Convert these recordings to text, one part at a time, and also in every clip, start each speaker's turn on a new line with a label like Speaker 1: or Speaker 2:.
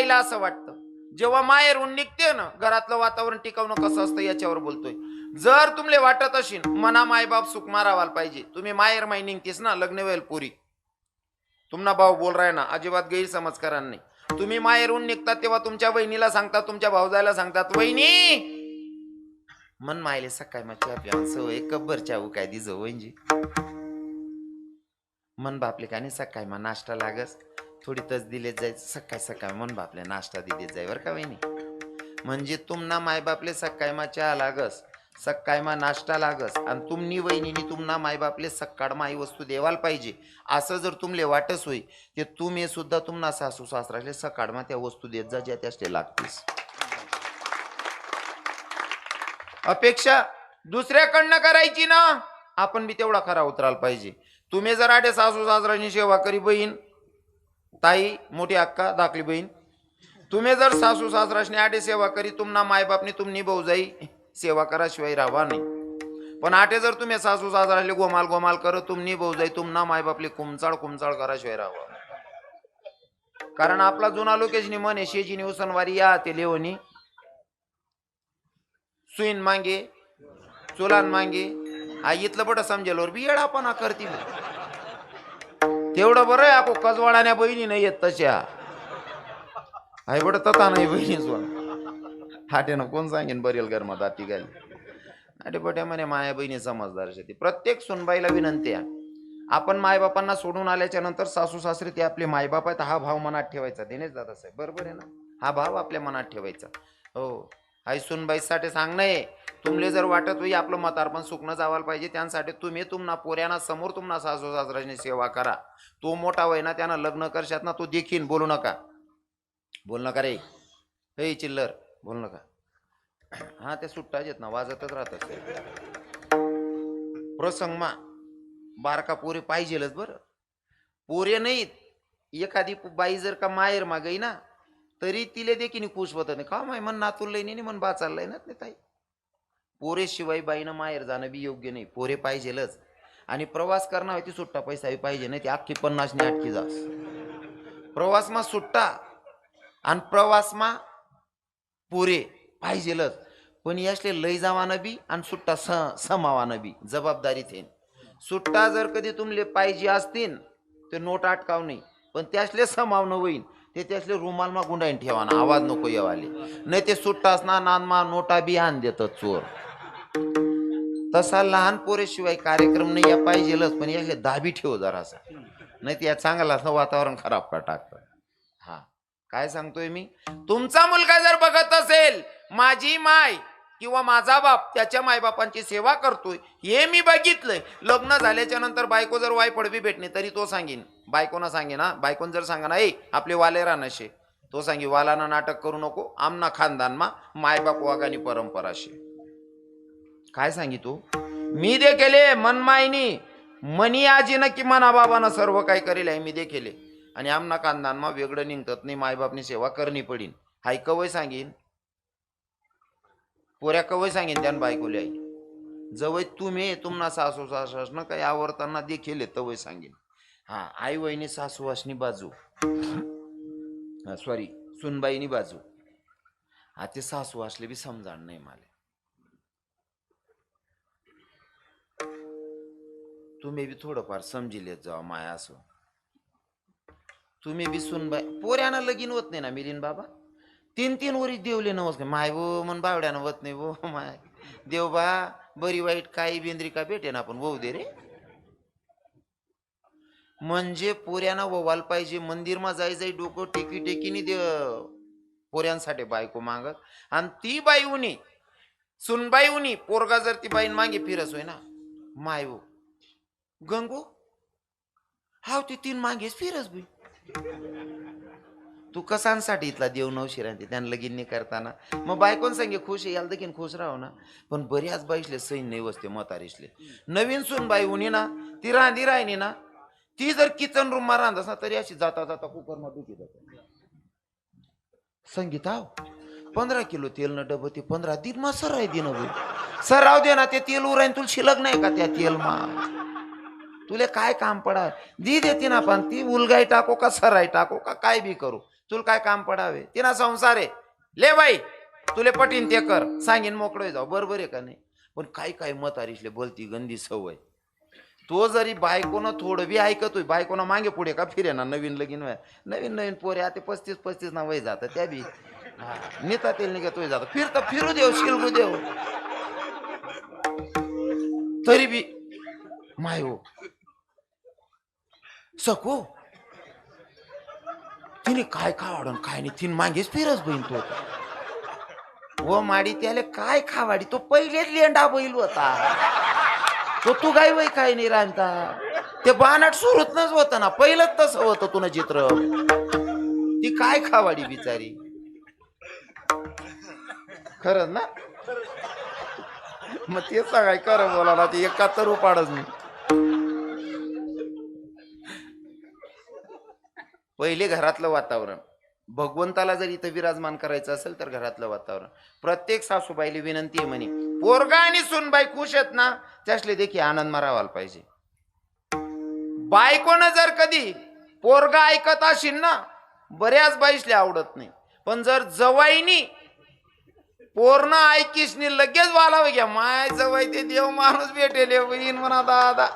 Speaker 1: बाईला असं वाटतं जेव्हा माहेरून निघते ना घरातलं वातावरण टिकवणं कसं असतं याच्यावर बोलतोय. जर तुमले वाटत असेल मना मायबाप सुख मारावाल पाहिजे, तुम्ही माहेर माई निघतीस ना लग्न वेळ पुरी तुम्हाला भाऊ बोल राय ना, अजिबात गैरसमज करा नाही. तुम्ही माहेरून निघतात तेव्हा तुमच्या बहिणीला सांगतात, तुमच्या भाऊजाला सांगतात, वहिनी मन मायले सकाळी मग आपल्या सवय कब्बर चावू काय दिज वहिनी मन बापले का नाही सकाळी मग नाश्ता लागस थोडी तस दिलेत जायचं सकाळी सकाळी मन बापले नाश्ता दिलेत जाय बरं का वहिनी. म्हणजे तुमना मायबापले सकाळी मा चहा लागस सकाळी मा नाश्ता लागस आणि तुमनी वहिनीनी तुमना मायबापले सकाळ मा आई वस्तू देवाल पाहिजे असं जर तुमले वाटस होई ते तुम्ही सुद्धा तुमना सासू सासराले सकाळ मा त्या वस्तू देत जा ज्या त्याचे लागतीस. अपेक्षा दुसऱ्याकडनं करायची ना आपण बी तेवढा खरा उतरायला पाहिजे. तुम्ही जर आडे सासू सासरांची सेवा करी बहीण ताई मोठी अक्का दाखली बहीण, तुम्ही जर सासू सासराशने आडे सेवा करी तुमना मायबापनी तुमनी भाऊजाई सेवा कराशिवाय राहा नाही. पण आटे जर तुम्ही सासू सासराले गोमाल गोमाल करत तुमनी भाऊजाई तुमना मायबापले कुमचाळ कुमचाळ कराशिवाय राहा. कारण आपला जुना लोकेशनी म्हणे शेजीनी उसनवारी या ते लेवनी सुईन मांगे चुलान मांगे आईतलं बट समजेल बी येडापणा करतील तेवढं बरं आहे. आपो कजवाडाण्या बहिणी नाही येत तशा आई बट तथा नाही बहिणी सोड हाटेनं कोण सांगेन बरेल गरमा दाती गाली अरे बट्या म्हणे माया बहिणी समजदार शेती. प्रत्येक सुनबाईला विनंती आहे आपण मायबापांना सोडून आल्याच्या नंतर सासू सासरे ते आपले मायबाप आहेत हा भाव मनात ठेवायचा. दिनेश दादा साहेब बरोबर आहे ना, हा भाव आपल्या मनात ठेवायचा. हो आई सुनबाईसाठी सांगणे तुमले जर वाटत होई आपलं म्हातारपण सुकणं जावायला पाहिजे त्यांसाठी तुम्ही तुमना पोऱ्यांना समोर तुमना सासू सासऱ्याची सेवा करा. तो मोठा वय ना त्यानं लग्न करशात ना तो देखील बोलू नका बोल नका रे हे चिल्लर बोल नका. हा ते सुट्टाच येत ना वाजतच राहत असते प्रसंग मा बारका पोरे पाहिजेलच बरं. पोरे नाहीत एखादी बाई जर का माहेर मागई ना तरी तिले देखील खुश होत नाही का माय मन नातूल नाही मन बा चाललंय ना ते ताई. पोरे शिवाय बाईनं माहेर जाणं बी योग्य नाही. पोरे पाहिजेलच आणि प्रवास करणं ती सुट्टा पैसा पाहिजे नाही ती अख्खी 50 ने 8 जास प्रवासमा सुट्टा आणि प्रवासमा पोरे पाहिजेलच. पण यासले लय जावानं बी आणि सुट्टा समावानं बी जबाबदारी थेन. सुट्टा जर कधी तुमले पाहिजे असतील ते नोट अटकाव नाही पण त्यासले समावणं होईन ते त्यासले रुमालमा गुंडाईन ठेवाना आवाज नको येवाले नाही ते सुट्टा असणार नानमा नोटा बी आण देतात चोर. तसा लहान पोरेशिवाय कार्यक्रम नाही या पाहिजेलच पण यासले दाबी ठेव जरासा नाही ते या चांगला असं वातावरण खराब का टाकतात. हा काय सांगतोय मी, तुमचा मुलगा जर बघत असेल माझी माय किंवा माझा बाप त्याच्या मायबापांची सेवा करतोय हे मी बघितलंय. लग्न झाल्याच्या नंतर बायको जर वाय पडवी भेटणे तरी तो सांगेन बायकोना सांगेन हा बायकोन जर सांगा ना आपले वाले रानशे तो सांगे वालाना नाटक करू नको आमना खानदान मा मायबाप वागानी परंपरा शे. काय सांगितो मी देखील मनमायनी मनी आजीनं की मना बाबानं सर्व काय करेल आहे मी देखील आणि आमना खानदान मा वेगळं निघतात नाही मायबापनी सेवा करणी पडीन हाय कवय सांगेन पोऱ्या कवय सांगेन त्यान बायकोले आई जवळ तुम्ही तुमना सासू सासरनं काही आवडताना देखील तवय सांगेन. हा आई वहिनी सासू वासनी बाजू सॉरी सुनबाईनी बाजू हा ते सासू असले बी समजाण नाही मला. तुम्ही बी थोडंफार समजिलेत जावा माया असो तुम्ही बी सुनबाई पोऱ्यानं लगीन होत नाही ना मिलिन बाबा 3-3 वरी देवले नवस माय वो मन बावड्यानं होत नाही वो माय देव बा बरी वाईट काही बेंद्री का भेटे ना आपण वहू दे रे. म्हणजे पोऱ्यानं ववाल पाहिजे मंदिरमा जाई डोकं टेकी टेकीनी दे पोऱ्यांसाठी बायको मागत आणि ती बाई उनी सुनबाई उनी पोरगा जर ती बाईन मागे फिरस होय ना माय वो गंगो हाव ती 3 मागेच फिरस बी तू कसांसाठी इथला देव नवशिरांती त्यांना लगीन नाही करताना मग बायकोन सांगे खुश आहे याला देखील खुश राहो ना. पण बऱ्याच बाईसले सैन नाही वसते म्हातारीसले नवीन सून बाई उनी ना ती रांधी राहिनी ना ती जर किचन रूम मा रांधस ना तरी अशी जाता जाता कुकर मा दुखी जात संगीत 15 किलो तेल न डब ते 15 दिन मा सराय दिन सर राव दे ना ते तेल उरायन तुला शिलक नाही का त्या तेल मा तुले काय काम पडा दी देते ना पण ती उलगाई टाको का सराई टाको का काय बी करू तुला काय काम पडावे, तिना संसार आहे, ले बाई तुले पटीन ते कर, सांगीन मोकळं जाऊ, बरोबर आहे का नाही. पण काही काही मत आरिशले बोलती गंदी सवय. तो जरी बायकोनं थोडं बी ऐकतोय, बायकोनं मागे पुढे का फिरे ना, नवीन लगीन नवीन नवीन पोरे आता 35-35 ना वय जातं, त्या बी नेता तेल निघतोय जातं, फिरतं फिरू देव, शिलगू देव, तरी बी माय हो सकू तिने काय खावाडून काय नाही, तिने मागेच फिरच बहीण तो व माडी त्याला काय खावाडी, तो पहिलेच लेंडा बैल होता तो, तू गाय वय काय नाही रांता, ते बाणाट सुरूतनच होतं ना, पहिलंच तसं होतं तुला चित्र, ती काय खावाडी बिचारी, खरंच ना. मग तेच सांगाय खरं बोलायला ते एकाहत्तर उपाडच नाही. पहिले घरातलं वातावरण, भगवंताला जर इथं विराजमान करायचं असेल तर घरातलं वातावरण. प्रत्येक सासूबाईला विनंती आहे म्हणे, पोरगा आणि सुनबाई खुश आहेत ना, त्यासले देखील आनंद मारावाला पाहिजे. बायकोनं जर कधी पोरगा ऐकत असेल ना, बऱ्याच बाईसले आवडत नाही, पण जर जवाईनी पोरनं ऐकीस नी लगेच वालावं घ्या, माय जवाई ते देव माणूस भेटेल बहीण म्हणा दादा.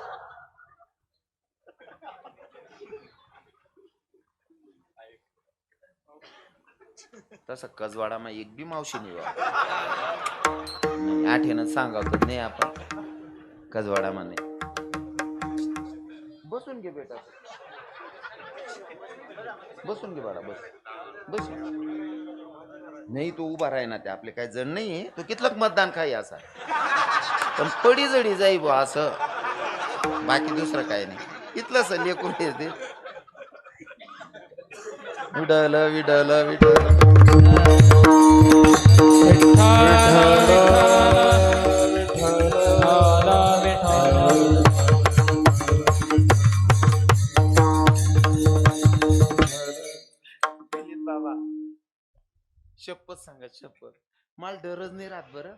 Speaker 1: तसं कजवाडा मा एक बी मावशी नाही, आठेनं सांगावत नाही आपण, कजवाडा मा नाही. बसून घे बेटा, बसून घे बाळा, बस बस. नाही तो उभा राही ना, ते आपले काही जण नाहीये, तो कितलं मतदान खाई असा, पण पडी जडी जाई बा असं, बाकी दुसरं काही नाही. इथलंच लेकून येते, विडल विडल विडल बाबा. शपथ सांगा, शपथ मला डरच नाही राहत बरं,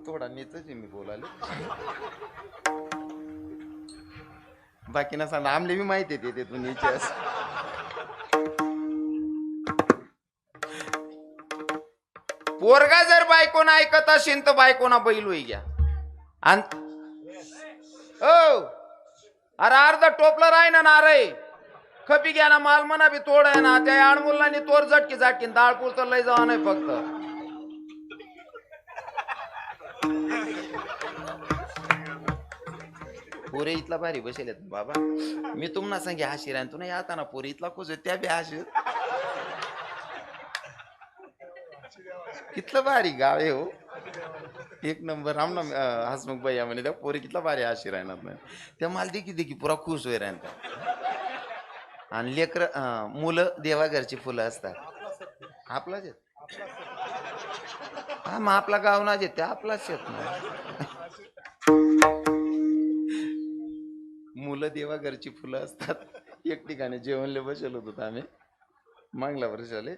Speaker 1: थोडा नेतच मी बोलाले, बाकी ना सांगा, आमले बी माहिती आहे ते तुम्ही पोरगा जर बायकोनं ऐकत असेल तर बायकोना बैल होई घ्या. अरे अर्ध टोपलं राही ना नारय खपी घ्या ना, माल म्हणा बी तोड आहे ना, त्या अणमुलांनी तोर झटकी झाटकीन दाळ पुरतं लय जावा नाही फक्त. पोरे इथला भारी बसेल बाबा, मी तुम्हाला सांगे हाशीर आहे, तुला आता ना पोरे इथला खुश त्या बी हाशीर, कितलं भारी गाव आहे हो, एक नंबर. आमना हसमुख भैया म्हणे त्या पोरी कितला भारी हाशीर आहे ना, त्या माल देखी देखी पुरा खुश होई राहता. आणि लेकर मुलं देवा घरची फुलं असतात, आपलाच आहेत, हा मग आपला गाव ना येते, आपलाच येत ना, मुलं देवा घरची फुलं असतात. एक ठिकाणी जेवणले बसेल होतो आम्ही मागल्या वर्षाले,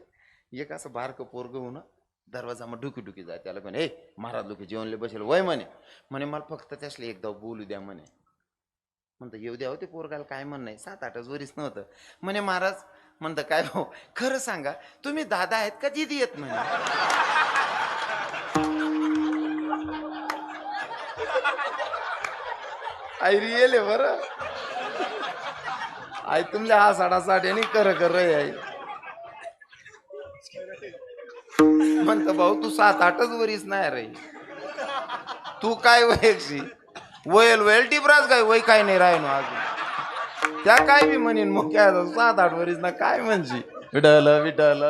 Speaker 1: एक असं बारकं पोरग होऊन दरवाजा मग डुकी डुकी जाय, त्याला म्हणे, ए महाराज लोक जेवणले बसेल वय म्हणे, म्हणे मला फक्त त्यासले एकदा बोलू द्या म्हणे. म्हणतं येऊ द्या होते पोरगाला काय म्हण नाही, 7-8 वरीच नव्हतं. म्हणे महाराज, म्हणतं काय हो खरं सांगा तुम्ही दादा आहेत का दिदी येत म्हणे. आई रियल आहे बरं, आई तुमल्या हा 7.5 आणि कर आई. म्हणत भाऊ तू 7-8च वरीच नाही रे, तू काय वयची वयल टिपराच काय वय काय नाही राहिनो अजून, त्या काय बी म्हणेन मग काय 7-8 वरीच ना काय म्हणजे. विठल विठल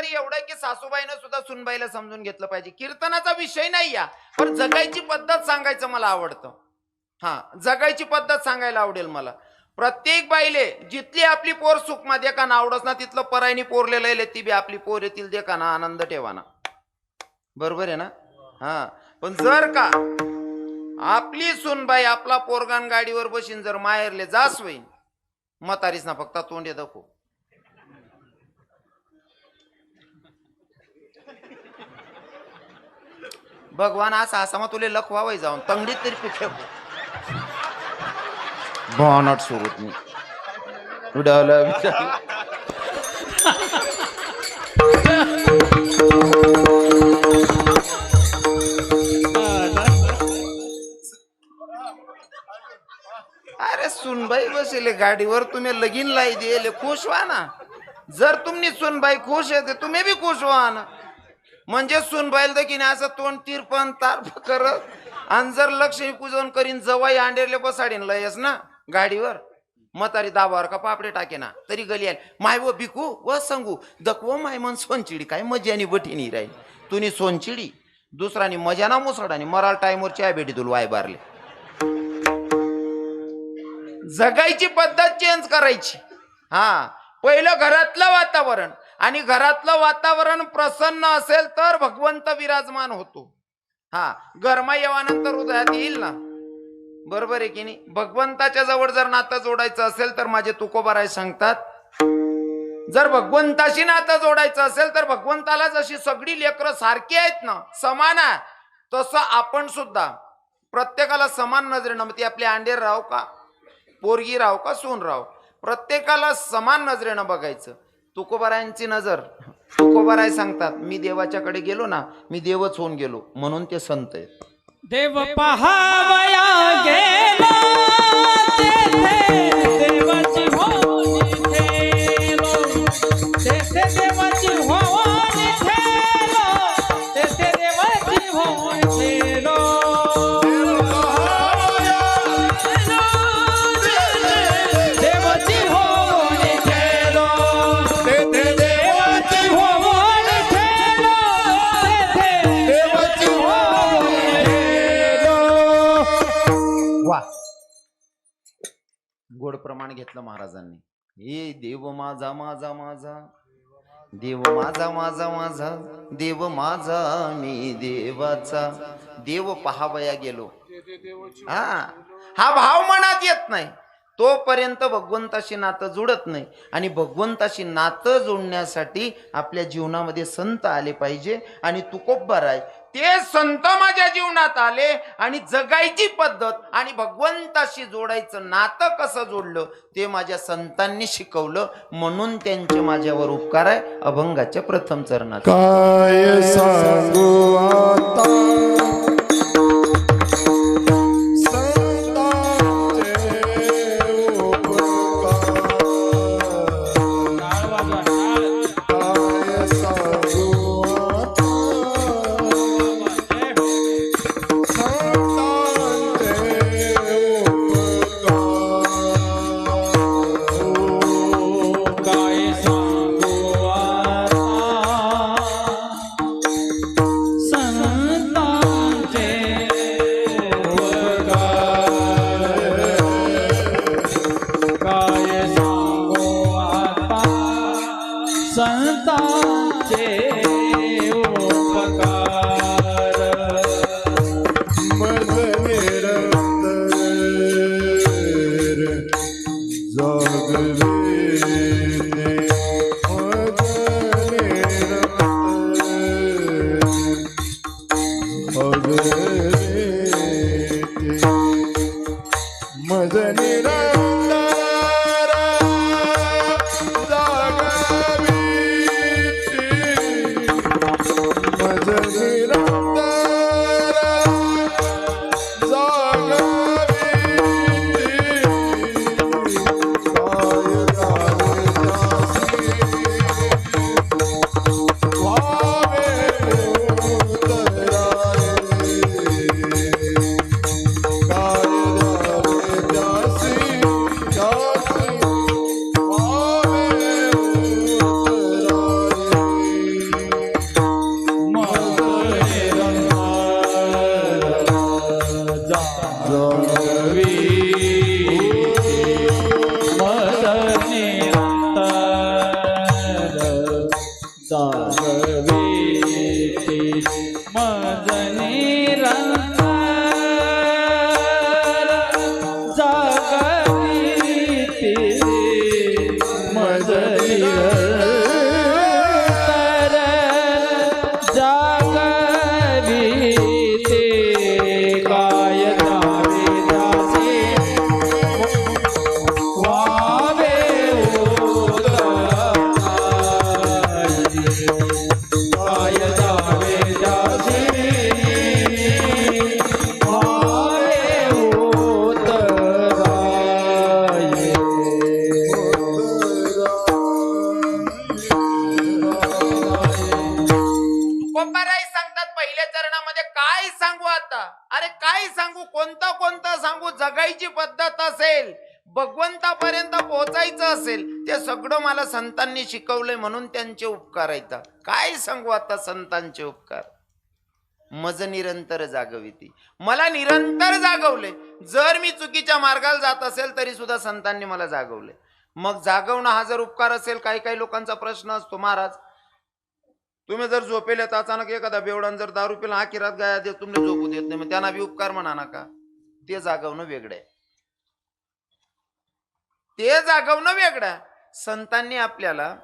Speaker 1: एवढं की सासूबाईनं सुद्धा सुनबाईला समजून घेतलं पाहिजे. कीर्तनाचा विषय नाही या, पण जगायची पद्धत सांगायचं मला आवडतं. हा, जगायची पद्धत सांगायला आवडेल मला. प्रत्येक बाईले जिथली आपली पोर सुखमा देखा ना आवडस ना, तिथलं परायनी पोरलेलं आहे ती बी आपली पोर येतील देखा ना, आनंद ठेवा ना, बरोबर आहे ना. हा, पण जर का आपली सुनबाई आपला पोरगान गाडीवर बशीन जर माहेरले जास होईन म्हातारीच ना फक्त तोंडे दाखव. भगवान असा असा मग तुले लखवावय जाऊन तंगडीत तरी पिठे बॉनट सोबत मी उडावलं. अरे सुनबाई बसेले गाडीवर तुम्ही लगीन लाई दिले खुश व्हा ना. जर तुम्ही सुनबाई खुश आहे तुम्ही बी खुश व्हा ना. म्हणजे सुनबाईल देखील असं तोंड तिरपण तारप करत आणि जर लक्ष्मी पूजन करीन जवाई अंडेरले बसाडीन लयस ना गाडीवर म्हातारी दाबावर का पापडे टाके ना तरी गली आली माय व भिकू व सांगू दकव माय मन सोनचिडी काय मजानी बठीनी राहील तुनी सोनचिडी दुसरानी मजाना मुसडानी मराल टाइमवर चहा भेटी तुला वाय बारले. जगायची पद्धत चेंज करायची. हा पहिलं घरातलं वातावरण आणि घरातलं वातावरण प्रसन्न असेल तर भगवंत विराजमान होतो. हा गरमा येवानंतर हृदयात येईल ना. बरोबर आहे की नाही. भगवंताच्या जवळ जर नातं जोडायचं असेल तर माझे तुकोबाराय सांगतात जर भगवंताशी नातं जोडायचं असेल तर भगवंताला जशी सगळी लेकरं सारखी आहेत ना समान आहे तसं आपण सुद्धा प्रत्येकाला समान नजरेनं मग ती आपली अंडेर राव का पोरगी राव का सून राव प्रत्येकाला समान नजरेनं बघायचं. तुकोबारायांची नजर तुकोबाराय सांगतात मी देवाच्याकडे गेलो ना मी देवच होऊन गेलो म्हणून ते संत आहेत.
Speaker 2: देव पहावया गेला तेथे देवाची होनी ठेलो तेथे देवाची होनी ठेलो तेथे देवाची होनी ठेलो देवाची होनी ठेलो तेथे देवाची होनी ठेलो तेथे देवाची होनी
Speaker 1: वा गोड प्रमाण घेतलं महाराजांनी. हे देव माझा माझा माझा देव माझा माझा माझा देव माझा मी देवाचा देव पहावया गेलो. हा भाव मनात येत नाही तोपर्यंत भगवंताशी नातं जुडत नाही. आणि भगवंताशी नातं जोडण्यासाठी आपल्या जीवनामध्ये संत आले पाहिजे. आणि तुकोबाराय ते संत माझ्या जीवनात आले आणि जगायची पद्धत आणि भगवंताशी जोडायचं नातं कसं जोडलं ते माझ्या संतांनी शिकवलं म्हणून त्यांचे माझ्यावर उपकार आहे. अभंगाच्या प्रथम चरणात
Speaker 3: काय सांगू आता
Speaker 2: मदनी रंग जागवी ते काय जावे जासे व्हावे उतराई काय जावे जासे व्हावे उतराई
Speaker 1: तुकोबाराय सांगतात पहिल्या चरणामध्ये काय सांगू आता, अरे काय सांगू, कोणतं कोणतं सांगू. जगायची पद्धत असेल, भगवंतापर्यंत पोहोचायचं असेल, ते सगळं मला संतांनी शिकवलंय, म्हणून त्यांचे उपकार आहेत. काय सांगू आता संतांचे उपकार. मज निरंतर जागविती, मला निरंतर जागवले. जर मी चुकीच्या मार्गाला जात असेल तरी सुद्धा संतांनी मला जागवले. मग जागवणं हा जर उपकार असेल, काही काही लोकांचा प्रश्न असतो, महाराज तुम्ही जर झोपेले तर अचानक एखादा बेवडान जर दारू पिला आखिरात गाया देत, तुम्ही झोपू देत नाही, मग त्यांना बी उपकार म्हणा नका. ते जागवणं वेगळं आहे, ते जागवणं वेगळं आहे. संतांनी आपल्याला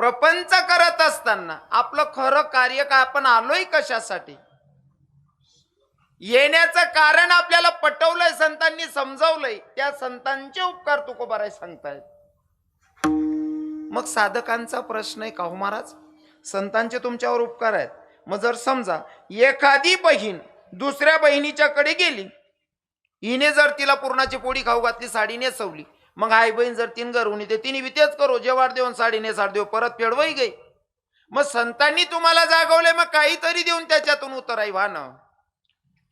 Speaker 1: प्रपंच करत असताना आपलं खरं कार्य काय, आपण आलोय कशासाठी, येण्याचं कारण आपल्याला पटवलंय, संतांनी समजावलंय. त्या संतांचे उपकार तुकोबाराय सांगतायत. मग साधकांचा प्रश्न आहे का हो महाराज, संतांचे तुमच्यावर उपकार आहेत. मग जर समजा एखादी बहीण दुसऱ्या बहिणीच्याकडे गेली, हिने जर तिला पुरणाची पोळी खाऊ घातली, साडी नेसवली, मग आई बहीण जर तीन घरून येते, तिने तेच करो, जेवाड देऊन साडी नेसाड देऊ, परत फेडवई गई. मग संतांनी तुम्हाला जागवले, मग काहीतरी देऊन त्याच्यातून उतराई व्हा ना.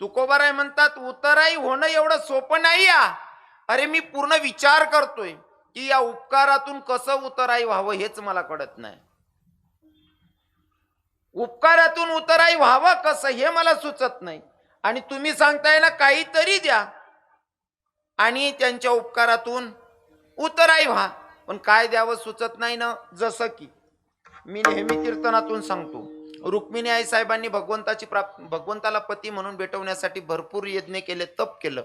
Speaker 1: तुकोबाराय म्हणतात उतराई होणं एवढं सोपं नाही. अरे मी पूर्ण विचार करतोय की या उपकारातून कसं उतराई व्हावं हेच मला कळत नाही. उपकारातून उतराई व्हावं कसं हे मला सुचत नाही. आणि तुम्ही सांगताय ना काहीतरी द्या आणि त्यांच्या उपकारातून उतराई व्हा, पण काय द्यावं सुचत नाही ना. जसं की मी नेहमी कीर्तनातून सांगतो, रुक्मिणी आई साहेबांनी भगवंताला पती म्हणून भेटवण्यासाठी भरपूर यज्ञ केले, तप केलं.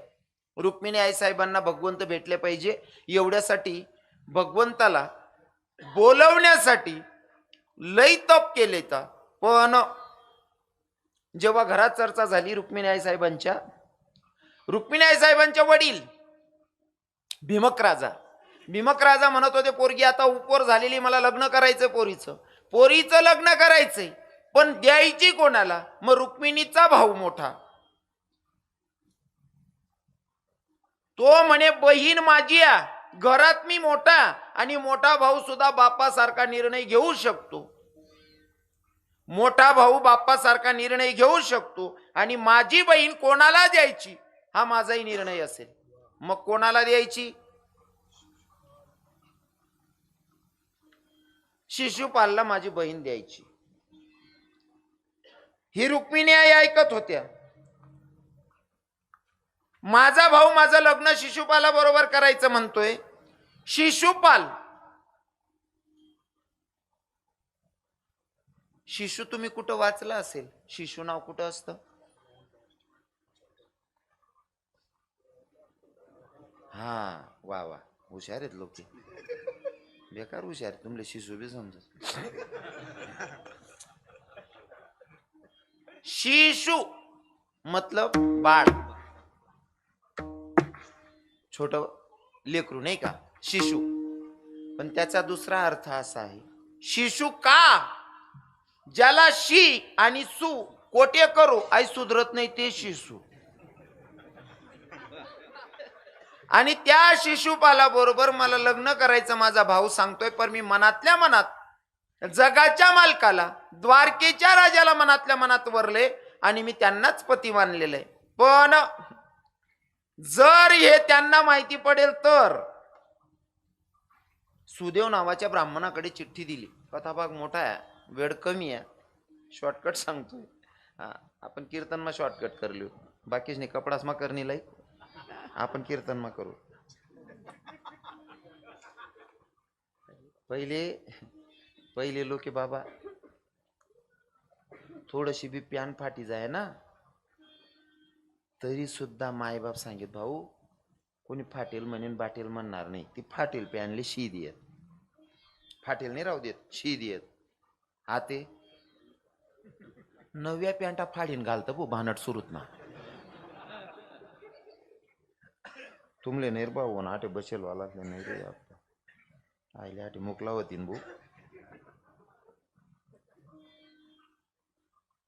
Speaker 1: रुक्मिणी आई साहेबांना भगवंत भेटले पाहिजे एवढ्यासाठी भगवंताला बोलवण्यासाठी लई तप केले. पण जेव्हा घरात चर्चा झाली रुक्मिणी आई साहेबांच्या वडील भीमक राजा म्हणत होते, पोरगी आता उपवर झालेली, मला लग्न करायचं, पोरीचं लग्न करायचंय, पण द्यायची कोणाला. मग रुक्मिणीचा भाऊ मोठा तो म्हणे बहीण माझी आहे, घरात मी मोठा, आणि मोठा भाऊ सुद्धा बापासारखा निर्णय घेऊ शकतो. आणि माझी बहीण कोणाला द्यायची हा माझाही निर्णय असेल. मग कोणाला द्यायची. शिशुपालला माझी बहीण द्यायची. ही रुक्मिणी आई ऐकत होत्या. माझा भाऊ माझं लग्न शिशुपाला बरोबर करायचं म्हणतोय. शिशु तुम्ही कुठं वाचलं असेल, शिशु नाव कुठं असतं. हा वा वा, हुशार आहेत लोक, बेकार हुशार. तुमले शिशु बी समजत. शिशु मतलब बाळ, छोट लेकरू नाही का, शिशु. पण त्याचा दुसरा अर्थ असा आहे, शिशु का, ज्याला शी आणि सु कोटे करो आई सुधरत नाही ते शिशु. आणि त्या शिशुपाला बरोबर मला लग्न करायचं माझा भाऊ सांगतोय, पण मी मनातल्या मनात जगाच्या मालकाला, द्वारकेच्या राजाला मनातल्या मनात वरले आणि मी त्यांनाच पती मानलेलं आहे. पण जर हे त्यांना माहिती पडेल तर सुदेव नावाच्या ब्राह्मणाकडे चिठ्ठी दिली. कथाभाग मोठा आहे, वेळ कमी आहे, शॉर्टकट सांगतोय. आपण कीर्तन मा शॉर्टकट करलो, बाकीच नाही कपडाच मा करणी लाई, आपण कीर्तन मा करू. पहिले लोक बाबा थोडीशी बी प्यान फाटी जाय ना तरी सुद्धा मायबाप सांगित, भाऊ कोणी फाटेल म्हणेन बाटेल म्हणणार नाही, ती फाटेल प्यानले शी देत, फाटेल नाही राहू देत, शी देत. आते नव्या पॅन्टा फाडीन घालतं भो भानट सुरूत ना तुमले निर्भा हो ना आटे बसेल वाला नाही रे आईले आटे मोकला होतीन भो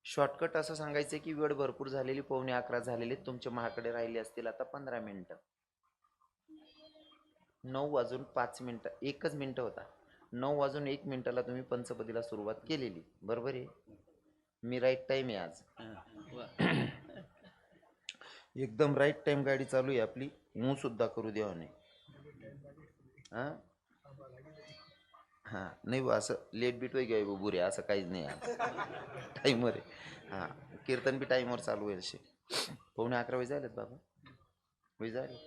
Speaker 1: शॉर्टकट असं सांगायचं की वेळ भरपूर झालेली 11:45 झालेली तुमच्या महाकडे राहिले असतील आता 15 मिनिटं 9:05 एकच मिनिट होता 9:01 तुम्ही पंचपदीला सुरुवात केलेली बरोबर आहे मी राईट टाइम आहे आज एकदम राईट टाइम गाडी चालू आहे आपली मू सुद्धा करू द्यावा नाही हा नाही बा असं लेट बीट वगैरे बुरे असं काहीच नाही आज टाईमवर आहे हां कीर्तन बी टाईमवर चालू आहे असे 11:45 झालेत बाबा वय झाले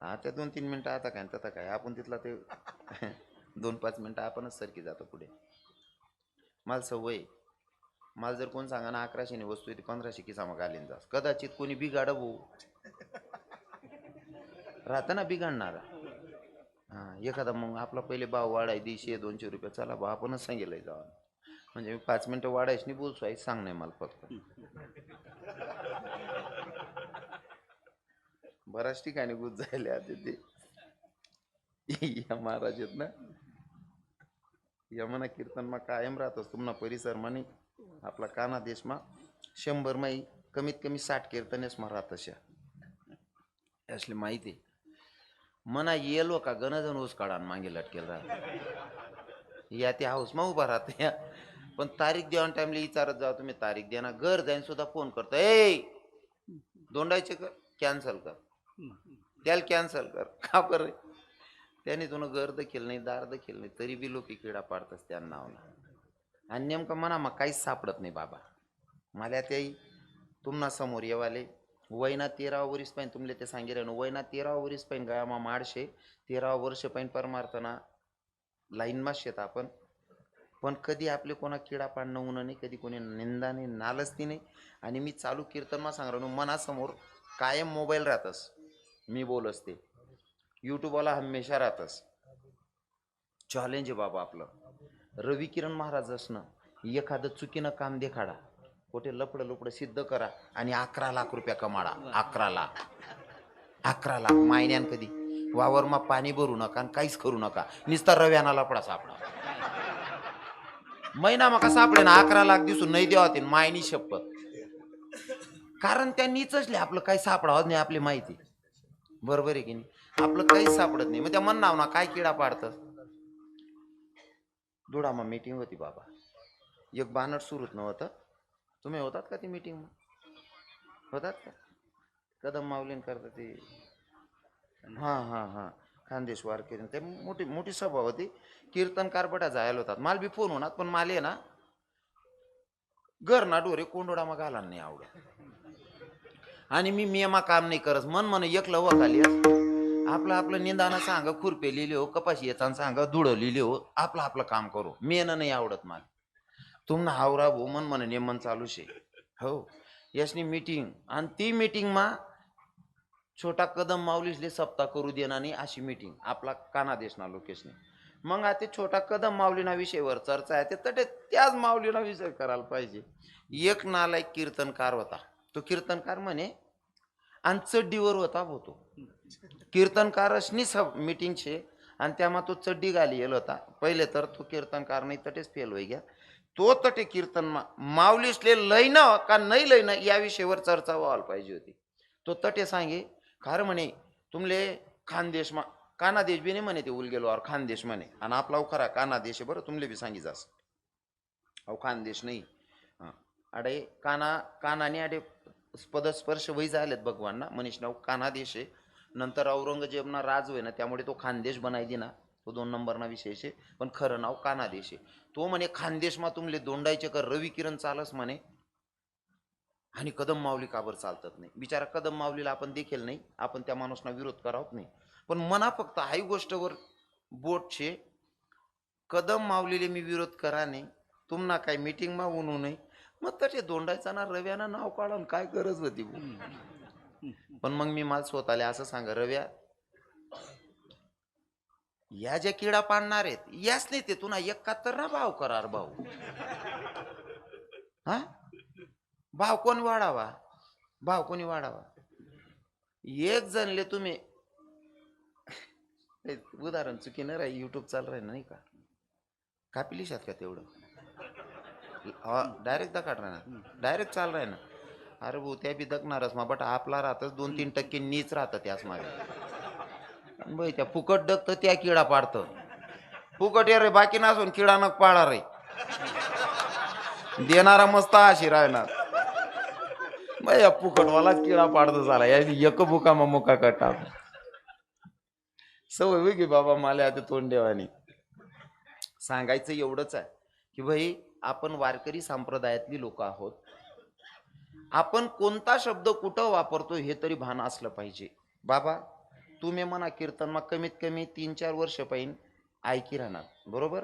Speaker 1: हां त्या 2-3 मिनटं आता काय तथा काय आपण तिथला ते 2-5 मिनटं आपणच सरकी जातो पुढे मला सवय मला जर कोण सांगा ना 1100 वस्तू येते 1500 किसा मग आलीन जास कदाचित कोणी बिघाड भाऊ राहतं ना बिघडणारा हां एखादा मग आपला पहिले भाव वाढाय 100-200 रुपये चला बा आपणच सांगेल जावा म्हणजे 5 मिनटं वाढायच नाही बोलसो आहे सांग नाही मला फक्त बऱ्याच ठिकाणी गुज जायले आता ते या महाराज आहेत ना यमुना कीर्तन मा कायम राहतोस तुम्हाला परिसर म्हणे आपला काना देश मा 100 माई कमीत कमी 60 कीर्तनेस मा राहत अशा असले माहिती मना येलो का गणजन ऊस काढान मागे लटकेल राहत या ते हाऊस मा उभा राहत या पण तारीख देवान टाइमला विचारत जाऊ तुम्ही तारीख द्या ना घर जाईन सुद्धा फोन करतो ए दोंडायचे कर कॅन्सल कर त्याला कॅन्सल कर का कर त्याने तुला घर देखील नाही दार देखील नाही तरी बी लोक किडा पाडतात त्या नावला आणि नेमकं म्हणा मग काहीच सापडत नाही बाबा मला त्याही तुम्हाला समोर येवाले वयना 13 वर्ष पाहिजे तुमले ते सांगितलं ना वयना 13 वर्ष पाहिजे गया मा माडशे 13 वर्ष पाहिजे परमार्थना लाईन मा शेत आपण पण कधी आपले कोणा किडा पाडणं होणं नाही कधी कोणी निंदा नाही नालस्ती नाही आणि मी चालू कीर्तन मा सांग मनासमोर कायम मोबाईल राहतस मी बोल असते यूट्यूबवाला हमेशा राहतस चॅलेंज आहे बाबा आपलं रवी किरण महाराज असणं एखादं चुकीनं काम देखाडा कुठे लपडं लुपडं सिद्ध करा आणि 11 लाख रुपया कमाडा 11 लाख महिन्यान कधी वावर मा पाणी भरू नका आणि काहीच करू नका निस्ता रव्याना लपडा सापडा महिना मका सापडे ना 11 लाख दिसून नाही द्यावा तीन मायनी शपथ कारण त्या नीचले आपलं काही सापडावं नाही आपली माहिती बरोबर आहे की नाही आपलं काहीच सापडत नाही मग त्या म्हणणार ना काय किडा पाडतं धुळामा मीटिंग होती बाबा एक बानट सुरूच नव्हतं तुम्ही होतात का ती मीटिंग होतात का कदम माऊलीन करता ते हां खानदेशवार कीर्तन ते मोठी सभा होती कीर्तनकार बटा जायला होतात माल बी फोन होणार पण माले ना घर ना डोरे कोंडोडा मग घाला नाही आवडत आणि मी मेमा काम नाही करत मन एकलं व खाली आपलं निंदाना सांगा खुरपे लिहिले हो कपाशी येताना सांगा धुळं लिहिले हो आपलं काम करू मेन नाही आवडत मला तुम्हाला हावरा भो मन नेमन चालू शे हो यासनी मीटिंग आणि ती मीटिंग मा छोटा कदम माऊलीसले सप्ताह करू देणार नाही अशी मीटिंग आपला कानादेशना लोकेशने मग आता छोटा कदम माऊलीना विषयवर चर्चा आहे ते तटे त्याच माऊलीना विषय करायला पाहिजे एक नालायक कीर्तनकार होता तो कीर्तनकार म्हणे आणि चड्डीवर होता होतो कीर्तनकारसनी सब मीटिंग छे आणि त्यामा तो चड्डी घाली येल होता पहिले तर तो कीर्तनकार नाही तटेच फेल होई गया तो तटे कीर्तन माऊलीसले लईन का नाही लईन या विषयावर चर्चा व्हायला पाहिजे होती तो तटे सांगे खरं म्हणे तुमले खानदेश मा कानादेश बी नाही म्हणे ते उलगेलो और खानदेश म्हणे आणि आपला खरा कानादेश आहे बरं तुमले बी सांगी जास अहो खानदेश नाही अडे कानाने अडे पदस्पर्श वही झालेत भगवान मनीष नाव कानादेश आहे नंतर औरंगजेबना राज होय ना त्यामुळे तो खानदेश बनाय दिना तो 2 नंबरना विषय आहे पण खरं नाव कानादेश आहे तो म्हणे खानदेश मा तुमले दोंडायचे कर रवी किरण चालस म्हणे आणि कदम माऊली काबर चालतात नाही बिचारा कदम माऊलीला आपण देखील नाही आपण त्या माणूसना विरोध करावत नाही पण मना फक्त हाई गोष्टवर बोट छे कदम माऊलीले मी विरोध करा नाही तुम्हाला काय मीटिंग मा उनू नाही मग तसे दोंडायचा ना रव्याना नाव काढून काय गरज होती पण मग मी मला स्वतःला असं सांगा रव्या या ज्या किडा पाडणार आहेत याच नाही ते तुला 71 ना भाव करार भाऊ हा भाव कोणी वाढावा, भाव कोणी वाढावा. एक जणले तुम्ही उदाहरण चुकीनं राही, युट्यूब चालू राही नाही का, कापिलिशात का तेवढं डायरेक्ट दकाट राहणार, डायरेक्ट चाल राही ना. अरे भाऊ त्या बी दकणारच मग, बट आपला राहतच 2-3% नीच राहतं त्याच मागे. बाई त्या फुकट डक तर त्या किडा पाडतं, फुकट ये रे बाकी नसून किडा नक पाडा रे, देणारा मस्त अशी राहणार. बाई फुकटवालाच किडा पाडतो झाला, या एक बुका मग मुका कटा सवय वेगळी बाबा. मला आता तोंडेवानी सांगायचं एवढंच आहे की भाई आपण वारकरी संप्रदायातली लोक आहोत. आपण कोणता शब्द कुठं वापरतो हे तरी भान असलं पाहिजे. बाबा तुम्ही म्हणा कीर्तन मग कमीत कमी 3-4 वर्ष पाहिन ऐकी राहणार, बरोबर.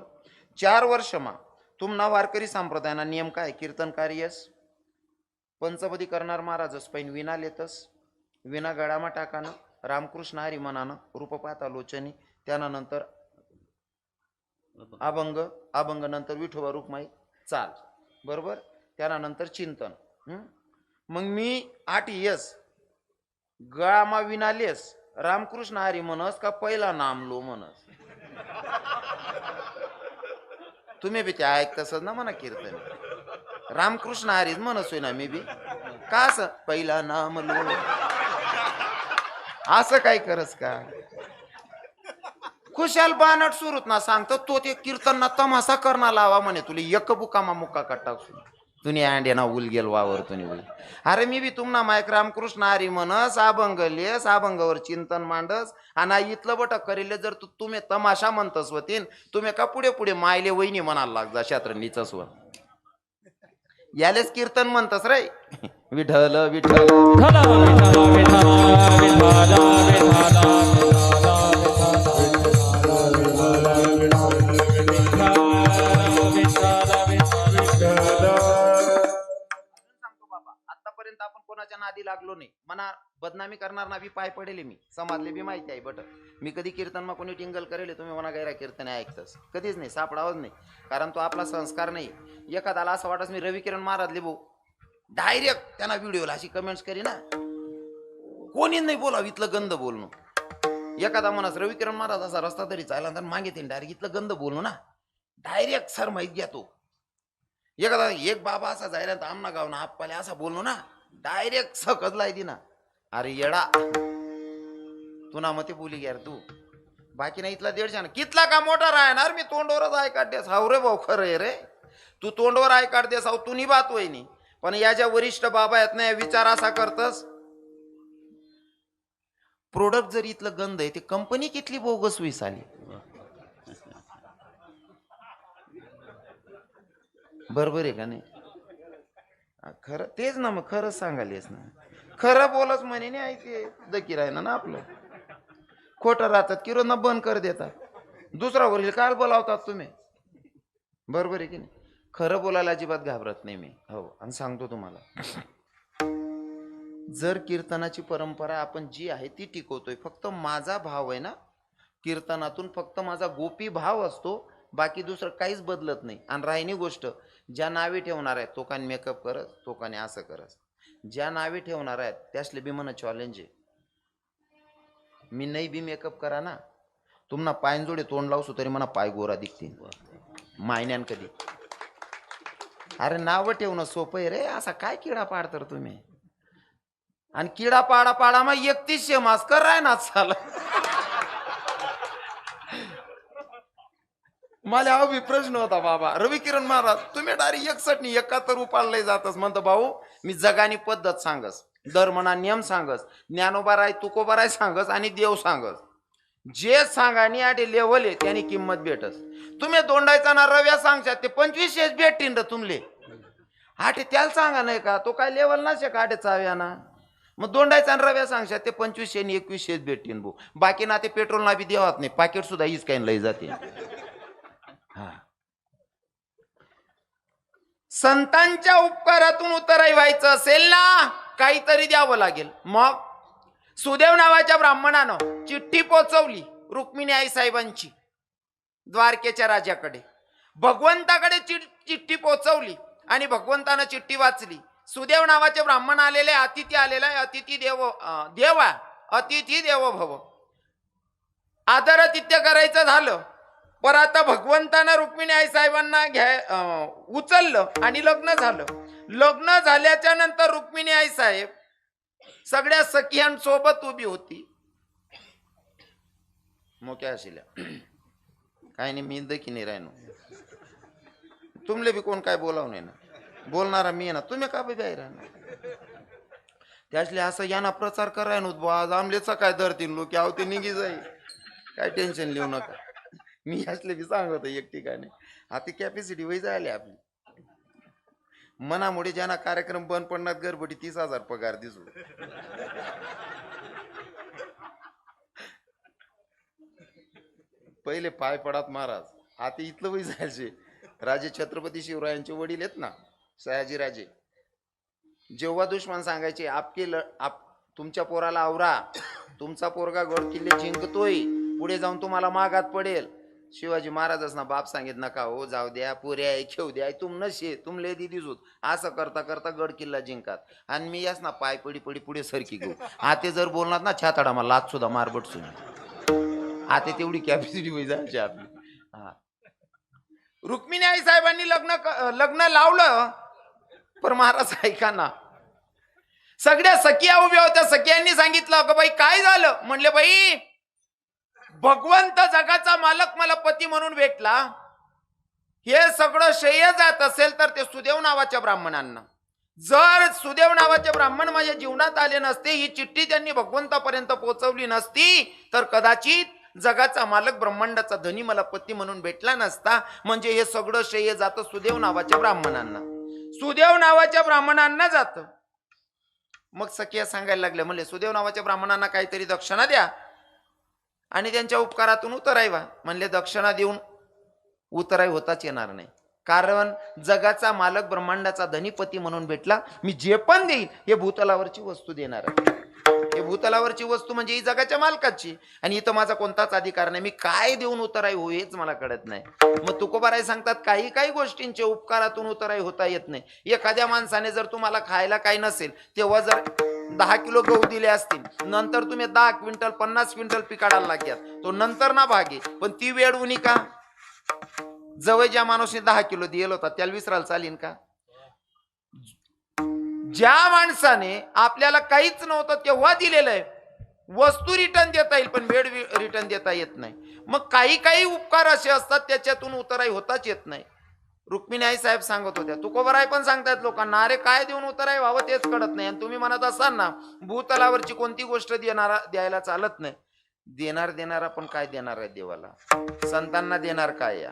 Speaker 1: 4 वर्ष मा तुम्हाला वारकरी संप्रदायाना नियम काय, कीर्तन कार्यस पंचपदी करणार महाराजच पाहिन विना लेतस, विना गळामा टाकानं, रामकृष्ण हरी मनानं, रूपपाता लोचनी, त्यानंतर अभंग, अभंग नंतर विठोबा रुक्माई चाल, बरोबर. त्यानंतर चिंतन. मग मी 8 यस गळामा विनालेस रामकृष्ण हरी म्हणस का पहिला नाम लो म्हणस. तुम्ही बी ते ऐकतसच ना म्हणा कीर्तन, रामकृष्ण हरीच म्हणसोय ना मी बी का, असं पहिला नाम लो असं काय करस का. खुशाल बानट सुरूत ना सांगतो तो ते कीर्तन ना तमासा करना लावा म्हणे, तुला एक बुकामा मुक्का कट्टा तुनी अंडे ना उल गेल वावर तुनी उल. अरे मी बी तुम्हाला मायक रामकृष्ण हरी म्हणस, अभंग लेस, अभंगावर चिंतन मांडस, आणि इथलं बटक करेले जर तुम्ही तमाशा म्हणतस होतीन, तुम्ही का पुढे पुढे मायले वहिनी म्हणायला लागजा शात्र स्वर, यालेच कीर्तन म्हणतस रे. विठ्ठल विठ्ठल
Speaker 2: विठ्ठल विठ्ठल विठ्ठल
Speaker 1: आतापर्यंत आपण कोणाच्या नादी लागलो नाही म्हणा, बदनामी करणार ना बी पाय पडेल मी, समाजले बी माहिती आहे. बट मी कधी कीर्तन मा कोणी टिंगल करेल तुम्ही म्हणा गैरा कीर्तन ऐकतस, कधीच नाही, सापडावच नाही, कारण तो आपला संस्कार नाही. एखाद्याला असं वाटत मी रविकिरण महाराजले भाऊ डायरेक्ट त्यांना व्हिडिओला अशी कमेंट्स करी ना, कोणी नाही बोलाव इथलं गंध बोलणं. एखादा म्हणस रविकिरण महाराज असा रस्ता तरी चालला तर मागे ते डायरेक्ट इथलं गंध बोलणं ना, डायरेक्ट सर माहित घ्या तो. एखादा एक बाबा असा जायला तर आमना गाव ना आप्पाले असा बोलणं ना, डायरेक्ट सकजलाय दी ना. अरे येडा तू ना मते बोली घ्या तू, बाकी नाही इथला 150 कितला का मोठा राहणार, मी तोंडवरच आय काढतेस. हाव रे भाऊ खरं आहे रे, तू तोंडवर आय काढतेस, हाव तू बात वहिनी. पण या ज्या वरिष्ठ बाबा आहेत ना विचार असा करतस, प्रोडक्ट जर इथलं गंध आहे ते कंपनी कितली बोगस वीस आली. बरोबर आहे का नाही, खरं तेच ना, मग खरंच सांगायलेस ना, खरं बोलच म्हणे नाही ऐकते दकी राहिना ना आपलं. खोटं राहतात किरण बंद कर देतात, दुसरा वरील काल बोलावतात तुम्ही, बरोबर आहे की नाही. खरं बोलायला अजिबात घाबरत नाही मी, हो. आणि सांगतो तुम्हाला, जर कीर्तनाची परंपरा आपण जी आहे ती टिकवतोय, फक्त माझा भाव आहे ना कीर्तनातून, फक्त माझा गोपी भाव असतो, बाकी दुसरं काहीच बदलत नाही. आणि राहिनी गोष्ट, ज्या नावे ठेवणार आहेत तो कान मेकअप करत, तो काने असं करत, ज्या नावे ठेवणार आहेत त्यासले बी म्हणा चॅलेंज आहे. मी नाही बी मेकअप करा ना, तुम्हाला पायंजोडे तोंड लावसो तरी म्हणा पाय गोरा दिसतील मायन्यान कधी. अरे नाव ठेवणं सोपं आहे रे, असा काय किडा पाडतर तुम्ही. आणि किडा पाडा पाडा मग 3100 मास्कर राय ना चाल. मला हा बी प्रश्न होता बाबा, रविकिरण महाराज तुम्ही डायरेक्ट 61 उपाळले जातस. म्हणतो भाऊ मी जगानी पद्धत सांगस, दर म्हणा नियम सांगस, ज्ञानोबा राय तुकोबा राय सांगस आणि देव सांगस, जे सांगानी आटे लेवल आहे त्याने किंमत भेटस. तुम्ही दोंडायचा ना रव्या सांगशात ते 2500 भेटतीन र तुमले, आटे त्याला सांगा नाही का, तो काय लेवल नसे का आटे चाव्या ना. मग दोंडायचा आणि रव्या सांगशात ते 2500 आणि 2100 भेटतीन भाऊ, बाकी ना ते पेट्रोल ना बी देवात नाही, पाकिट सुद्धा हीच काही लई जाते. संतांच्या उपकारातून उतराई व्हायचं असेल ना काहीतरी द्यावं लागेल. मग सुदेव नावाच्या ब्राह्मणानं चिठ्ठी पोचवली रुक्मिणी आई साहेबांची द्वारकेच्या राजाकडे, भगवंताकडे चिठ्ठी पोचवली आणि भगवंतानं चिठ्ठी वाचली. सुदेव नावाचे ब्राह्मण आलेले, अतिथी आलेला आहे. अतिथी देव आहे. अतिथी देवो भव. आदरातिथ्य करायचं झालं, पर आता भगवंतानं रुक्मिणी आई साहेबांना उचललं आणि लग्न झालं. लग्न झाल्याच्या नंतर रुक्मिणी आई साहेब सगळ्या सखियांसोबत उभी होती. मोक्या अशिल्या काय नाही, मी देखी नाही राहिनो. तुमले बी कोण काय बोलाव नाही ना, बोलणारा मी ना, तुम्ही का बी राहणार. त्यासले असं यांना प्रचार कराय नव्हतं, आज आमलेचा काय धरतील लोक, आव ते निघी जाईल, काय टेन्शन लिहू नका. मी असले बी सांगत एक ठिकाणी आता कॅपॅसिटी वय जायला आपली. मनामुळे ज्यांना कार्यक्रम बंद पडणार, गरबडी 30,000 पगार दिसू. पहिले पाय पडात महाराज, आता इथलं वय जायचे. राजे छत्रपती शिवरायांचे वडील आहेत ना, सयाजी राजे, जेव्हा दुश्मन सांगायचे तुमच्या पोराला आवरा, तुमचा पोरगा गड किल्ले जिंकतोय, पुढे जाऊन तुम्हाला मागात पडेल. शिवाजी महाराजच ना बाप सांगित नका हो, जाऊ द्या, पुऱ्या खेऊ द्या, तुम नशे तुमले दिदीच होत. असं करता करता गड किल्ला जिंकात. आणि मी यास ना पाय पडी पडी पुढे सरकी घेऊ. आता जर बोलणार ना छाताडा मला लाच सुद्धा मारबट सुद्धा. आता तेवढी कॅपॅसिटी होई जायची आपली. हा, रुक्मिणी आई साहेबांनी लग्न लावलं, पण महाराज ऐका ना, सगळ्या सखिया उभ्या होत्या. सखियांनी सांगितलं, अगं बाई काय झालं? म्हणले, बाई भगवंत जगाचा मालक मला पती म्हणून भेटला, हे सगळं श्रेय जात असेल तर ते सुदेव नावाच्या ब्राह्मणांना. जर सुदेव नावाचे ब्राह्मण माझ्या जीवनात आले नसते, ही चिठ्ठी त्यांनी भगवंतापर्यंत पोहोचवली नसती, तर कदाचित जगाचा मालक ब्रह्मांडाचा धनी मला पती म्हणून भेटला नसता. म्हणजे हे सगळं श्रेय जातं सुदेव नावाच्या ब्राह्मणांना, सुदेव नावाच्या ब्राह्मणांना जातं. मग सखिया सांगायला लागल्या, म्हणले सुदेव नावाच्या ब्राह्मणांना काहीतरी दक्षिणा द्या आणि त्यांच्या उपकारातून उतरायवा. म्हणले दक्षिणा देऊन उतराय होताच येणार नाही, कारण जगाचा मालक ब्रह्मांडाचा धनीपती म्हणून भेटला. मी जे पण देईल हे भूतलावरची वस्तू देणार आहे. हे भूतलावरची वस्तू म्हणजे ही जगाच्या मालकाची, आणि इथं माझा कोणताच अधिकार नाही. मी काय देऊन उतराय हो हेच मला कळत नाही. मग तुकोबाराय सांगतात, काही काही गोष्टींचे उपकारातून उतराय होता येत नाही. एखाद्या माणसाने जर तुम्हाला खायला काही नसेल, तेव्हा जर 10 किलो गहू दिले असतील, नंतर तुम्ही 10 क्विंटल 50 क्विंटल पिकाडायला लागल्यात, तो नंतर ना भागे. पण ती वेळ उनी का? जवळ ज्या माणूसने 10 किलो दिला होता त्याला विसरायला चालीन का? ज्या माणसाने आपल्याला काहीच नव्हतं तेव्हा दिलेलं आहे, वस्तू रिटर्न देता येईल पण वेळ रिटर्न देता येत नाही. मग काही काही उपकार असे असतात त्याच्यातून उतराई होताच येत नाही. रुक्मिणी आई साहेब सांगत होत्या, तुकोबाराय पण सांगतायत लोकांना, अरे काय देऊन उतराय व्हावं तेच कळत नाही. आणि तुम्ही म्हणत असाल ना भूतलावरची कोणती गोष्ट द्यायला चालत नाही. देणारा पण काय देणार आहे देवाला? संतांना देणार काय? या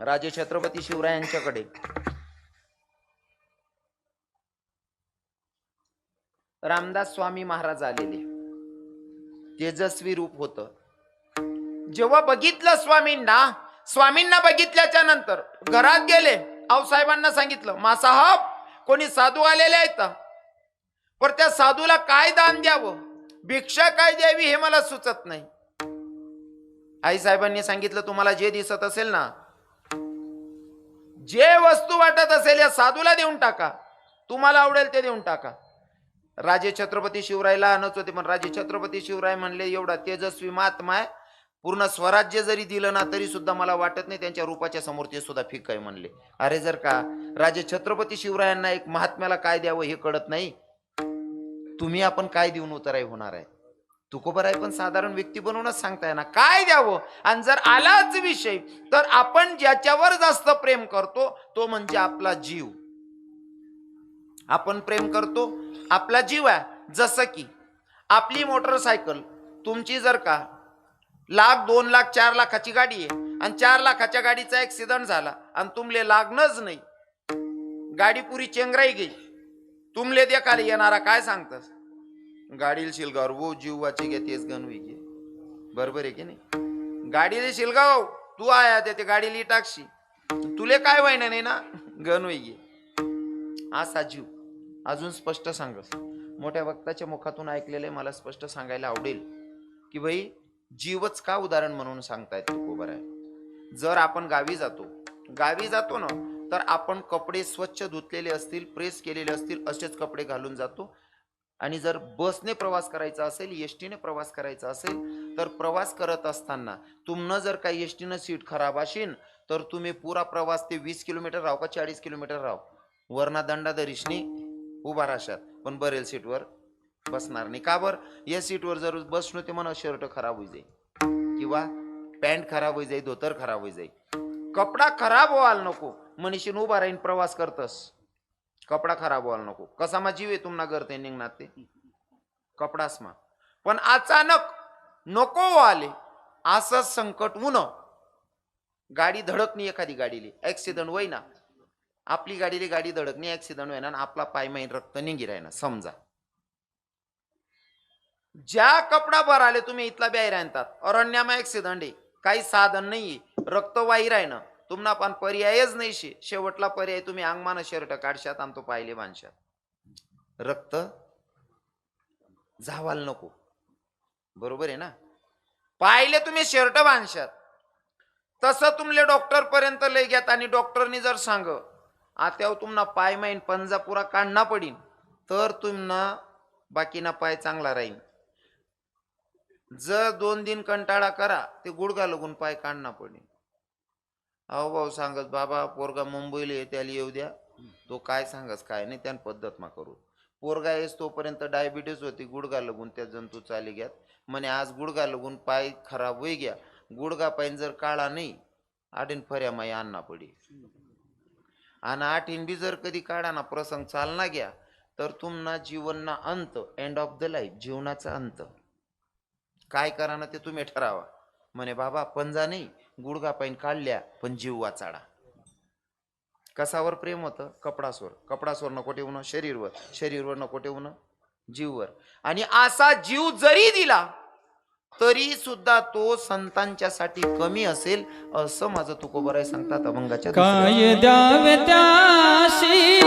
Speaker 1: राजे छत्रपती शिवरायांच्याकडे रामदास स्वामी महाराज आलेले, तेजस्वी रूप होतं. जेव्हा बघितलं स्वामींना बघितल्याच्या नंतर घरात गेले, आऊसाहेबांना सांगितलं, मासाहेब कोणी साधू आलेले आहेत, पण त्या साधूला काय दान द्यावं, भिक्षा काय द्यावी हे मला सुचत नाही. आईसाहेबांनी सांगितलं, तुम्हाला जे दिसत असेल ना, जे वस्तू वाटत असेल या साधूला देऊन टाका, तुम्हाला आवडेल ते देऊन टाका. राजे छत्रपती शिवरायला आणत होते, पण राजे छत्रपती शिवराय म्हणले, एवढा तेजस्वी महात्मा आहे, पूर्ण स्वराज्य जरी दिलं ना तरी सुद्धा मला वाटत नाही त्यांच्या रूपाच्या समोर ते सुद्धा फिक आहे म्हणले. अरे जर का राजे छत्रपती शिवरायांना एक महात्म्याला काय द्यावं हे कळत नाही, तुम्ही आपण काय देऊन उतराय होणार आहे? तुकोबाराय पण साधारण व्यक्ती बनवूनच सांगताय ना काय द्यावं. आणि जर आलाच विषय तर आपण ज्याच्यावर जास्त प्रेम करतो तो म्हणजे आपला जीव. आपण प्रेम करतो आपला जीव आहे. जसं की आपली मोटरसायकल तुमची जर का 1,00,000, 2,00,000, 4 लाखाची गाडी आहे आणि 4 लाखाच्या गाडीचा ऍक्सिडेंट झाला आणि तुमले लागणच नाही, गाडी पुरी चेंगराई गेली, तुमले देखाले येणारा काय सांगतस? गाडीला शिलगाव वो जीव वाचे घे तेच गण होई घे. बरोबर आहे की नाही? गाडीला शिलगाव तू आया ते गाडीला टाकशी, तुले काय व्हायना नाही ना, गण होई घे. असा जीव अजून स्पष्ट सांगस. मोठ्या वक्ताच्या मुखातून ऐकलेले मला स्पष्ट सांगायला आवडेल की भाई जीवच का उदाहरण म्हणून सांगतायत तुकोबाराय. जर आपण गावी जातो ना, तर आपण कपडे स्वच्छ धुतलेले असतील, प्रेस केलेले असतील असेच कपडे घालून जातो. आणि जर बसने प्रवास करायचा असेल, एसटीने प्रवास करायचा असेल, तर प्रवास करत असताना तुमनं जर काही एसटीनं सीट खराब असेल तर तुम्ही पुरा प्रवास ते 20 किलोमीटर राहो का 40 किलोमीटर राहो, वरना दंडादरीशनी उभा राहशात, पण बरेल सीटवर बसणार नाही. का बर? या सीटवर जर बसणं ते म्हणा शर्ट खराब होई जाईल किंवा पॅन्ट खराब होई जाईल, धोतर खराब होई जाईल. कपडा खराब व्हायला नको मनीषीन उभा राहीन प्रवास करतस. कपडा खराब व्हायला नको. कसा मा जीव आहे तुम्हाला करते निघणार ते कपडाच मा. पण अचानक नको आले असं संकट ऊन गाडी धडकणी, एखादी गाडीली ऍक्सिडेंट होई ना, आपली गाडीली गाडी धडकणी ऍक्सिडेंट होईना, आपला पाय माहीन रक्त निघी राहिना समजा. ज्या कपडा भर आले तुम्ही इथला बाहेर आणतात, अरण्यामा ऍक्सिडेंट आहे, काही साधन नाही, रक्त वाही राहिना, तुम्हाला पण पर्यायच नाही शे. शेवटला पर्याय तुम्ही अंगमान शर्ट काढशात आणि तो पायले बांधशात. रक्त झावाल नको, बरोबर आहे ना. पाहिले तुम्ही शर्ट बांधशात, तसं तुमले डॉक्टर पर्यंत लय घ्यात आणि डॉक्टरनी जर सांग आता तुम्हाला पाय माहीन पंजा पुरा काढणा पडीन, तर तुम्हाला बाकीना पाय चांगला राहील. जर 2 दिन कंटाळा करा ते गुडघा लागून पाय काढणा पडीन. अहो भाऊ सांगत बाबा पोरगा मुंबईला आहे त्याला येऊ द्या, तो काय सांगस काय नाही त्यान पद्धत मा करू. पोरगा येस तोपर्यंत डायबिटीस होती, गुडघा लागून त्या जंतू चाली घ्यात म्हणे. आज गुडघा लागून पाय खराब होई घ्या, गुडघा पाय जर काळा नाही आठीन फर्या माई आणना पडी, आणि आठीन बी जर कधी काढा ना प्रसंग चालना घ्या तर तुमना जीवनना अंत, एंड ऑफ द लाईफ, जीवनाचा अंत. काय करा ना ते तुम्ही ठरावा. म्हणे बाबा पंजा नाही गुडघा पाईन काढल्या पण जीव वाचाडा. कसावर प्रेम होतं? कपडासवर. कपडासवर नको ठेवणं शरीरवर, शरीरवर नको ठेवणं जीववर. आणि असा जीव जरी दिला तरी सुद्धा तो संतांच्यासाठी कमी असेल असं माझं तुकोबराय सांगतात अभंगाच्या
Speaker 2: काय द्यावे त्याशी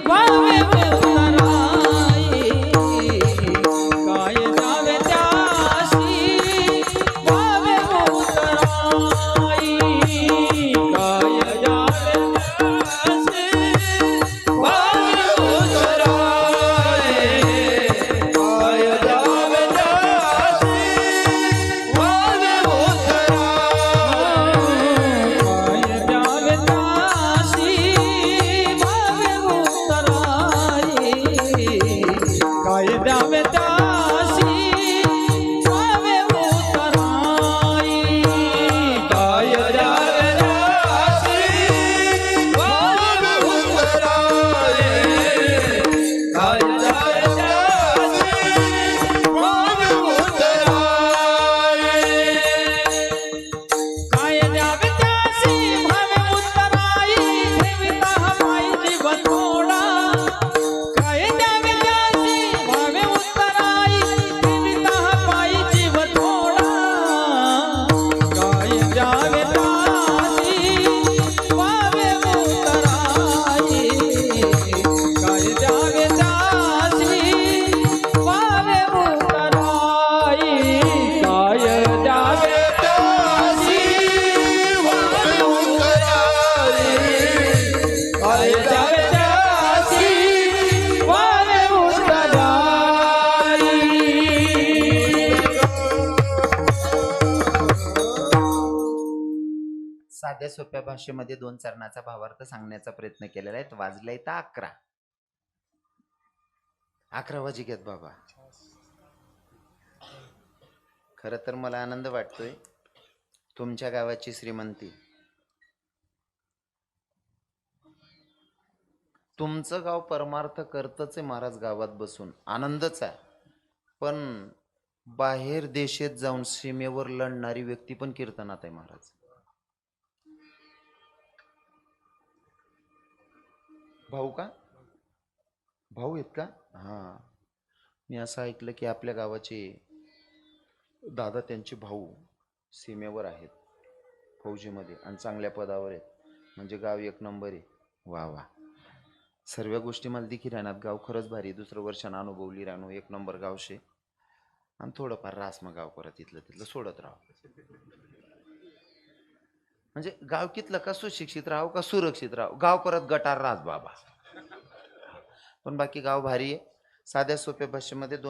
Speaker 2: वावे उतराई, काय द्यावे त्याशी वावे उतराई, काय द्यावे त्याशी वावे उतराई, काय द्यावे त्याशी वावे उतराई, काय द्यावे त्याशी वावे उतराई, काय द्यावे त्याशी वावे उतराई, काय द्यावे त्याशी वावे उतराई, काय द्यावे त्याशी वावे उतराई, काय द्यावे त्याशी भावे उतराई, ठेविता हा पायी जीव थोडा, काय द्यावे त्याशी भावे उतराई, ठेविता हा पायी जीव थोडा, काय द्यावे त्याशी भावे उतराई, काय द्यावे त्याशी भावे उतराई, काय द्यावे त्याशी वावे उतराई, काय द्यावे त्याशी वावे उतराई.
Speaker 1: साध्या सोप्या भाषेमध्ये 2 चरणाचा भावार्थ सांगण्याचा प्रयत्न केलेला आहे. वाजलाय तर 11 वाजी घेत बाबा. खरं तर मला आनंद वाटतोय तुमच्या गावाची श्रीमंती. तुमचं गाव परमार्थ करतच आहे महाराज, गावात बसून आनंदच आहे. पण बाहेर देशात जाऊन सीमेवर लढणारी व्यक्ती पण कीर्तनात आहे महाराज. भाऊ का? भाऊ आहेत का? हा, मी असं ऐकलं की आपल्या गावाचे दादा त्यांचे भाऊ सीमेवर आहेत फौजीमध्ये आणि चांगल्या पदावर आहेत, म्हणजे गाव 1 नंबर आहे. वा वा, सर्व गोष्टी मला देखील राहणार. गाव खरंच भारी, दुसरं वर्षानं अनुभवली राहणं. 1 नंबर गाव शे. आणि थोडंफार रास मग गाव परत इथलं तिथलं सोडत राहा. म्हणजे गाव कितलं का सुशिक्षित राहावं का सुरक्षित राहावं, गाव परत गटार राहत बाबा. पण बाकी गाव भारी आहे. साध्या सोप्या भाषेमध्ये